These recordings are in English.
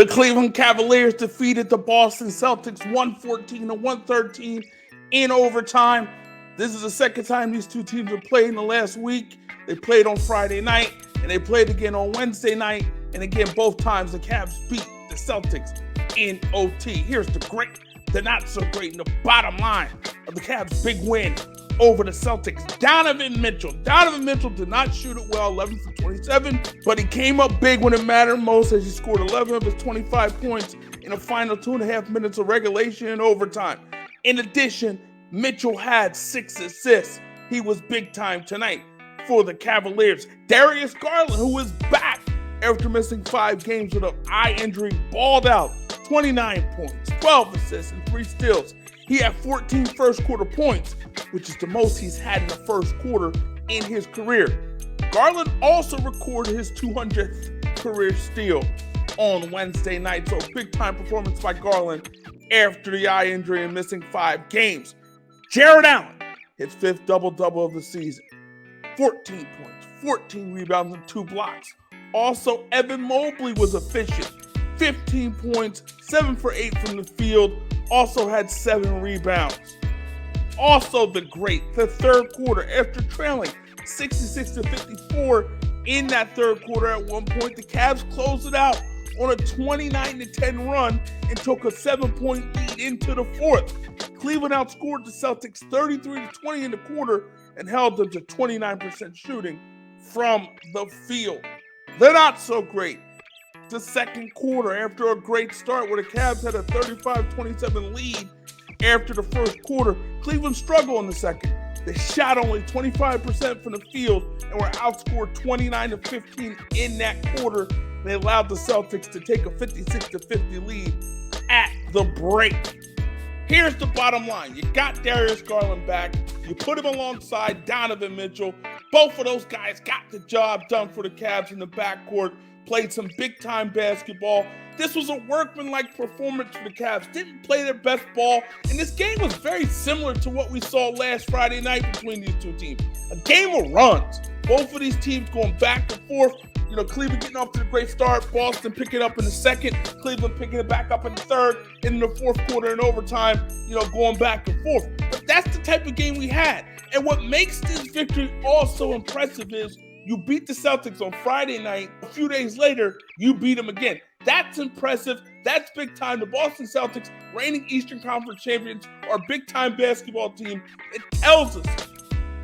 The Cleveland Cavaliers defeated the Boston Celtics 114-113 in overtime. This is the second time these two teams have played in the last week. They played on Friday night, and they played again on Wednesday night. And again, both times the Cavs beat the Celtics in OT. Here's the great, the not so great, and the bottom line of the Cavs' big win over the Celtics. Donovan Mitchell did not shoot it well, 11 for 27, but he came up big when it mattered most as he scored 11 of his 25 points in the final 2.5 minutes of regulation and overtime. In addition, Mitchell had 6 assists. He was big time tonight for the Cavaliers. Darius Garland, who is back after missing 5 games with an eye injury, balled out, 29 points, 12 assists, and 3 steals. He had 14 first quarter points, which is the most he's had in the first quarter in his career. Garland also recorded his 200th career steal on Wednesday night, so big time performance by Garland after the eye injury and missing 5 games. Jared Allen, his 5th double-double of the season, 14 points, 14 rebounds, and 2 blocks. Also, Evan Mobley was efficient, 15 points, 7 for 8 from the field, also had 7 rebounds. Also the third quarter, after trailing 66-54 in that third quarter at one point, the Cavs closed it out on a 29-10 run and took a 7-point lead into the fourth. Cleveland outscored the Celtics 33-20 in the quarter and held them to 29% shooting from the field. They're not so great. The second quarter, after a great start where the Cavs had a 35-27 lead after the first quarter, Cleveland struggled in the second. They shot only 25% from the field and were outscored 29-15 in that quarter. They allowed the Celtics to take a 56-50 lead at the break. Here's the bottom line. You got Darius Garland back. You put him alongside Donovan Mitchell. Both of those guys got the job done for the Cavs in the backcourt. Played some big-time basketball. This was a workmanlike performance for the Cavs. Didn't play their best ball. And this game was very similar to what we saw last Friday night between these two teams. A game of runs. Both of these teams going back and forth. You know, Cleveland getting off to a great start. Boston picking it up in the second. Cleveland picking it back up in the third. In the fourth quarter and overtime, you know, going back and forth. But that's the type of game we had. And what makes this victory also impressive is you beat the Celtics on Friday night. A few days later, you beat them again. That's impressive. That's big time. The Boston Celtics, reigning Eastern Conference champions, are a big-time basketball team. It tells us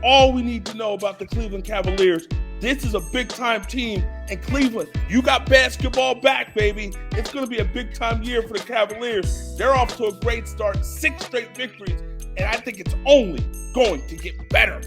all we need to know about the Cleveland Cavaliers. This is a big-time team. And Cleveland, you got basketball back, baby. It's going to be a big-time year for the Cavaliers. They're off to a great start, 6 straight victories. And I think it's only going to get better.